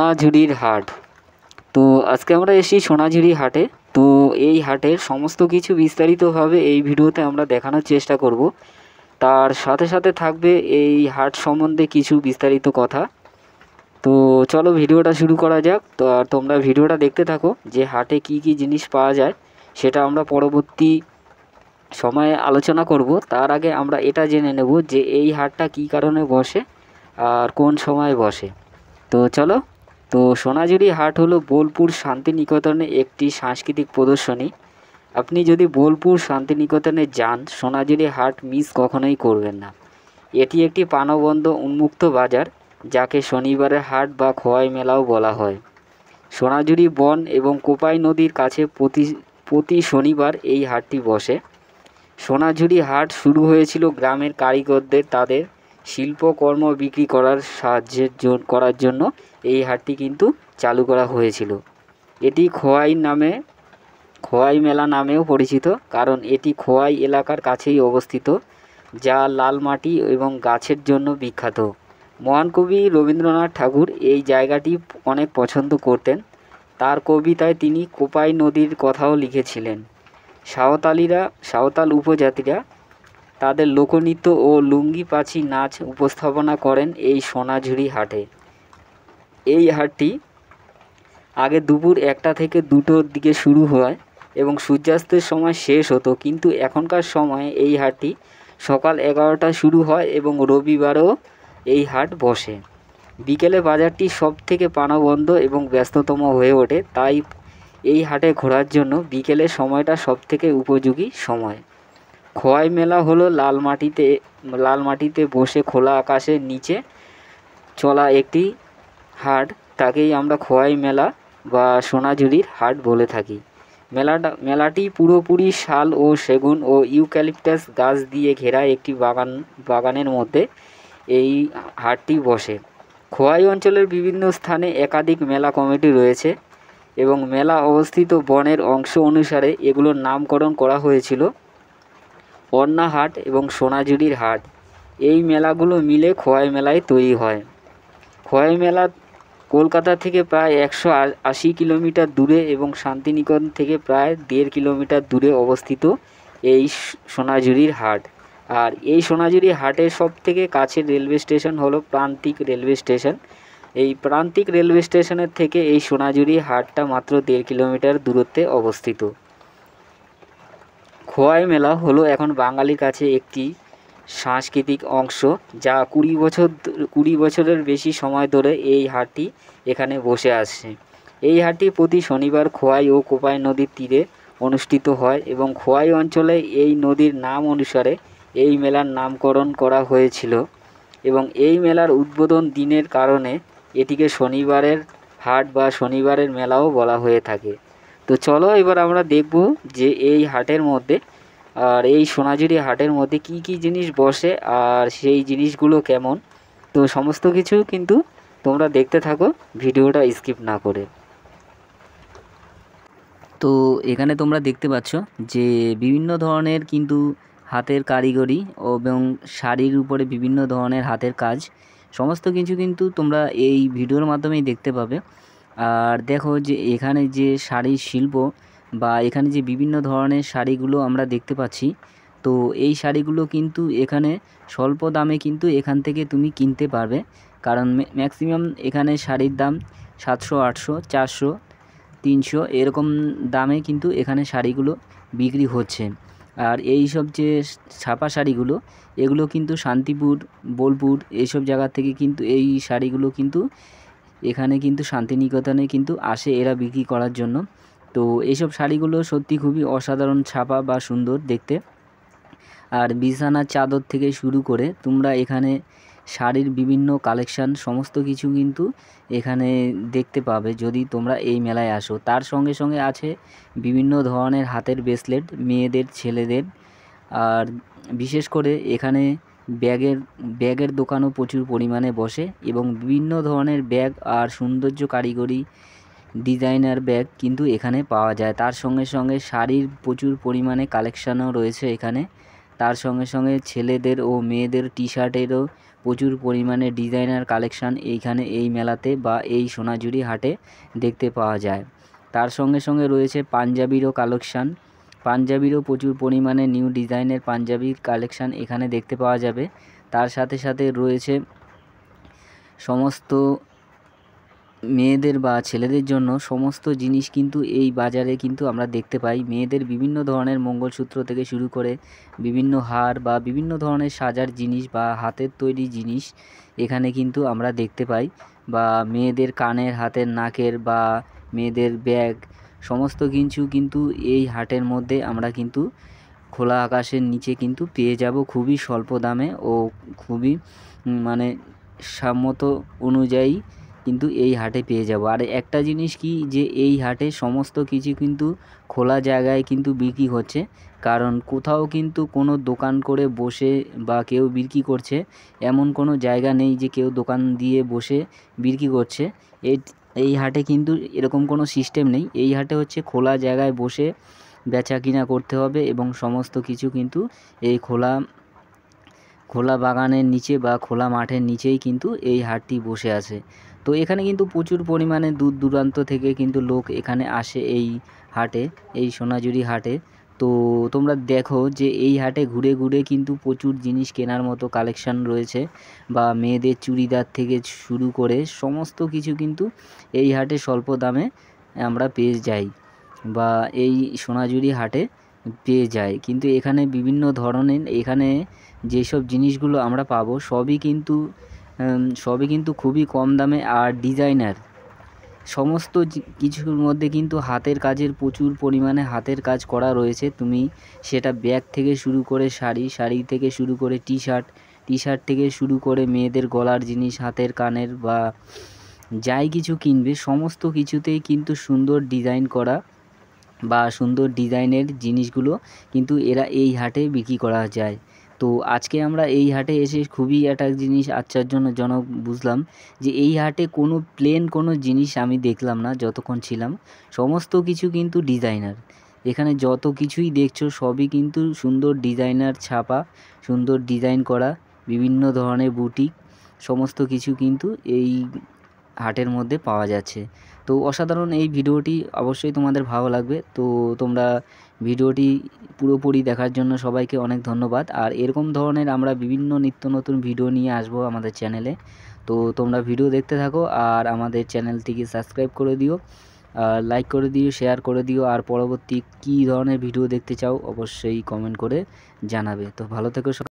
সোনাঝুরির হাট। তো আজকে আমরা এসেছি সোনাঝুরি হাটে। তো এই হাটের সমস্ত কিছু বিস্তারিতভাবে এই ভিডিওতে আমরা দেখানোর চেষ্টা করব। তার সাথে সাথে থাকবে এই হাট সম্বন্ধে কিছু বিস্তারিত কথা। তো চলো ভিডিওটা শুরু করা যাক। তো আর তোমরা ভিডিওটা দেখতে থাকো যে হাটে কি কি জিনিস পাওয়া যায় সেটা আমরা পরবর্তী সময়ে আলোচনা করব। তার আগে আমরা এটা জেনে নেব যে এই হাটটা কী কারণে বসে আর কোন সময় বসে। তো চলো। তো সোনাঝুরি হাট হলো বোলপুর শান্তিনিকেতনে একটি সাংস্কৃতিক প্রদর্শনী। আপনি যদি বোলপুর শান্তিনিকেতনে যান, সোনাঝুরি হাট মিস কখনোই করবেন না। এটি একটি প্রাণবন্ত উন্মুক্ত বাজার, যাকে শনিবারের হাট বা খোয়াই মেলাও বলা হয়। সোনাঝুরি বন এবং কোপাই নদীর কাছে প্রতি শনিবার এই হাটটি বসে। সোনাঝুরি হাট শুরু হয়েছিল গ্রামের কারিগরদের তাদের শিল্পকর্ম বিক্রি করার জন্য এই হাটটি কিন্তু চালু করা হয়েছিল। এটি খোয়াই মেলা নামেও পরিচিত, কারণ এটি খোয়াই এলাকার কাছেই অবস্থিত, যা লাল মাটি এবং গাছের জন্য বিখ্যাত। মহান কবি রবীন্দ্রনাথ ঠাকুর এই জায়গাটি অনেক পছন্দ করতেন। তার কবিতায় তিনি কোপাই নদীর কথাও লিখেছিলেন। সাঁওতাল উপজাতিরা তাদের লোকনৃত্য ও লুঙ্গি পাছি নাচ উপস্থাপনা করেন এই সোনাঝুরি হাটে। এই হাটটি আগে দুপুর 1টা থেকে 2টোর দিকে শুরু হয় এবং সূর্যাস্তের সময় শেষ হতো, কিন্তু এখনকার সময়ে এই হাটটি সকাল 11টায় শুরু হয় এবং রবিবারেও এই হাট বসে। বিকেলে বাজারটি সবথেকে প্রাণবন্ত এবং ব্যস্ততম হয়ে ওঠে, তাই এই হাটে ঘোরার জন্য বিকেলের সময়টা সবথেকে উপযোগী সময়। খোয়াই মেলা হলো লাল মাটিতে বসে খোলা আকাশের নিচে চলা একটি হাট, তাকেই আমরা খোয়াই মেলা বা সোনাঝুরির হাট বলে থাকি। মেলাটি পুরোপুরি শাল ও সেগুন ও ইউক্যালিপটাস গাছ দিয়ে ঘেরা একটি বাগানের মধ্যে এই হাটটি বসে। খোয়াই অঞ্চলের বিভিন্ন স্থানে একাধিক মেলা কমিটি রয়েছে এবং মেলা অবস্থিত বনের অংশ অনুসারে এগুলোর নামকরণ করা হয়েছিল অন্না হাট এবং সোনাঝুরির হাট। এই মেলাগুলো মিলে খোয়াই মেলায় তৈরি হয়। খোয়াই মেলা কলকাতা থেকে প্রায় 180 কিলোমিটার দূরে এবং শান্তিনিকেতন থেকে প্রায় 1.5 কিলোমিটার দূরে অবস্থিত এই সোনাঝুরির হাট। আর এই সোনাঝুরি হাটের সবথেকে কাছের রেলওয়ে স্টেশন হলো প্রান্তিক রেলওয়ে স্টেশন। এই প্রান্তিক রেলওয়ে স্টেশনের থেকে এই সোনাঝুরি হাটটা মাত্র 1.5 কিলোমিটার দূরত্বে অবস্থিত। খোয়াই মেলা হলো এখন বাঙালির কাছে একটি সাংস্কৃতিক অংশ, যা 20 বছরের বেশি সময় ধরে এই হাটটি এখানে বসে আসছে। এই হাটটি প্রতি শনিবার খোয়াই ও কোপাই নদীর তীরে অনুষ্ঠিত হয় এবং খোয়াই অঞ্চলে এই নদীর নাম অনুসারে এই মেলার নামকরণ করা হয়েছিল এবং এই মেলার উদ্বোধন দিনের কারণে এটিকে শনিবারের হাট বা শনিবারের মেলাও বলা হয়ে থাকে। তো চলো এবার আমরা দেখব যে এই হাটের মধ্যে আর এই সোনাঝুরি হাটের মধ্যে কি কি জিনিস বসে আর সেই জিনিসগুলো কেমন। তো সমস্ত কিছু কিন্তু তোমরা দেখতে থাকো, ভিডিওটা স্কিপ না করে। তো এখানে তোমরা দেখতে পাচ্ছ যে বিভিন্ন ধরনের কিন্তু হাতের কারিগরি এবং শাড়ির উপরে বিভিন্ন ধরনের হাতের কাজ, সমস্ত কিছু কিন্তু তোমরা এই ভিডিওর মাধ্যমেই দেখতে পাবে। আর দেখো যে এখানে যে শাড়ির শিল্প বা এখানে যে বিভিন্ন ধরনের শাড়িগুলো আমরা দেখতে পাচ্ছি, তো এই শাড়িগুলো কিন্তু এখানে স্বল্প দামে কিন্তু এখান থেকে তুমি কিনতে পারবে, কারণ ম্যাক্সিমাম এখানে শাড়ির দাম 700, 800, 400, 300 এরকম দামে কিন্তু এখানে শাড়িগুলো বিক্রি হচ্ছে। আর এই সব যে ছাপা শাড়িগুলো, এগুলো কিন্তু শান্তিপুর, বোলপুর এইসব জায়গা থেকে কিন্তু এই শাড়িগুলো কিন্তু এখানে কিন্তু শান্তিনিকেতনে কিন্তু আসে এরা বিক্রি করার জন্য। তো এইসব শাড়িগুলো সত্যি খুবই অসাধারণ ছাপা বা সুন্দর দেখতে। আর বিছানার চাদর থেকে শুরু করে তোমরা এখানে শাড়ির বিভিন্ন কালেকশান সমস্ত কিছু কিন্তু এখানে দেখতে পাবে যদি তোমরা এই মেলায় আসো। তার সঙ্গে সঙ্গে আছে বিভিন্ন ধরনের হাতের ব্রেসলেট, মেয়েদের, ছেলেদের। আর বিশেষ করে এখানে ব্যাগের দোকানও প্রচুর পরিমাণে বসে এবং বিভিন্ন ধরনের ব্যাগ আর সৌন্দর্য কারিগরি ডিজাইনার ব্যাগ কিন্তু এখানে পাওয়া যায়। তার সঙ্গে সঙ্গে শাড়ির প্রচুর পরিমাণে কালেকশানও রয়েছে এখানে। তার সঙ্গে সঙ্গে ছেলেদের ও মেয়েদের টি শার্টেরও প্রচুর পরিমাণে ডিজাইনার কালেকশান এইখানে এই মেলাতে বা এই সোনাঝুরি হাটে দেখতে পাওয়া যায়। তার সঙ্গে সঙ্গে রয়েছে পাঞ্জাবিরও কালেকশান, পাঞ্জাবিরও প্রচুর পরিমাণে নিউ ডিজাইনের পাঞ্জাবির কালেকশান এখানে দেখতে পাওয়া যাবে। তার সাথে সাথে রয়েছে সমস্ত মেয়েদের বা ছেলেদের জন্য সমস্ত জিনিস কিন্তু এই বাজারে কিন্তু আমরা দেখতে পাই। মেয়েদের বিভিন্ন ধরনের মঙ্গলসূত্র থেকে শুরু করে বিভিন্ন হার বা বিভিন্ন ধরনের সাজার জিনিস বা হাতের তৈরি জিনিস এখানে কিন্তু আমরা দেখতে পাই, বা মেয়েদের কানের, হাতের, নাকের বা মেয়েদের ব্যাগ সমস্ত কিছু কিন্তু এই হাটের মধ্যে আমরা কিন্তু খোলা আকাশের নিচে কিন্তু পেয়ে যাব খুবই স্বল্প দামে ও খুবই মানে সামর্থ্য অনুযায়ী কিন্তু এই হাটে পেয়ে যাব। আর একটা জিনিস কি, যে এই হাটে সমস্ত কিছু কিন্তু খোলা জায়গায় কিন্তু বিক্রি হচ্ছে, কারণ কোথাও কিন্তু কোনো দোকান করে বসে বা কেউ বিক্রি করছে এমন কোনো জায়গা নেই যে কেউ দোকান দিয়ে বসে বিক্রি করছে। এই হাটে কিন্তু এরকম কোনো সিস্টেম নেই। এই হাটে হচ্ছে খোলা জায়গায় বসে বেচা কিনা করতে হবে এবং সমস্ত কিছু কিন্তু এই খোলা বাগানের নিচে বা খোলা মাঠের নিচেই কিন্তু এই হাটটি বসে আছে। তো এখানে কিন্তু প্রচুর পরিমাণে দূর দূরান্ত থেকে কিন্তু লোক এখানে আসে এই হাটে, এই সোনাঝুরি হাটে। তো তোমরা দেখো যে এই হাটে ঘুরে ঘুরে কিন্তু প্রচুর জিনিস কেনার মতো কালেকশান রয়েছে, বা মেয়েদের চুড়িদার থেকে শুরু করে সমস্ত কিছু কিন্তু এই হাটে স্বল্প দামে আমরা পেয়ে যাই বা এই সোনাঝুরি হাটে পেয়ে যাই। কিন্তু এখানে বিভিন্ন ধরনের এখানে যেসব জিনিসগুলো আমরা পাবো সবই কিন্তু খুবই কম দামে আর ডিজাইনার। সমস্ত কিছুর মধ্যে কিন্তু হাতের কাজের প্রচুর পরিমাণে হাতের কাজ করা রয়েছে। তুমি সেটা ব্যাগ থেকে শুরু করে শাড়ি থেকে শুরু করে টি শার্ট থেকে শুরু করে মেয়েদের গলার জিনিস, হাতের কানের বা যাই কিছু কিনবে সমস্ত কিছুতেই কিন্তু সুন্দর ডিজাইন করা বা সুন্দর ডিজাইনের জিনিসগুলো কিন্তু এরা এই হাটে বিক্রি করা যায়। তো আজকে আমরা এই হাটে এসে খুবই একটা জিনিস আশ্চর্যজনক বুঝলাম যে এই হাটে কোনো প্লেন কোনো জিনিস আমি দেখলাম না যতক্ষণ ছিলাম, সমস্ত কিছু কিন্তু ডিজাইনার। এখানে যত কিছুই দেখছো সবই কিন্তু সুন্দর ডিজাইনার ছাপা, সুন্দর ডিজাইন করা বিভিন্ন ধরনের বুটিক সমস্ত কিছু কিন্তু এই হাটের মধ্যে পাওয়া যাচ্ছে। তো অসাধারণ এই ভিডিওটি অবশ্যই তোমাদের ভালো লাগবে। তো তোমরা ভিডিওটি পুরোপুরি দেখার জন্য সবাইকে অনেক ধন্যবাদ। আর এরকম ধরনের আমরা বিভিন্ন নিত্য নতুন ভিডিও নিয়ে আসবো আমাদের চ্যানেলে। তো তোমরা ভিডিও দেখতে থাকো আর আমাদের চ্যানেলটিকে সাবস্ক্রাইব করে দিও, লাইক করে দিও, শেয়ার করে দিও। আর পরবর্তী কী ধরনের ভিডিও দেখতে চাও অবশ্যই কমেন্ট করে জানাবে। তো ভালো থেকো।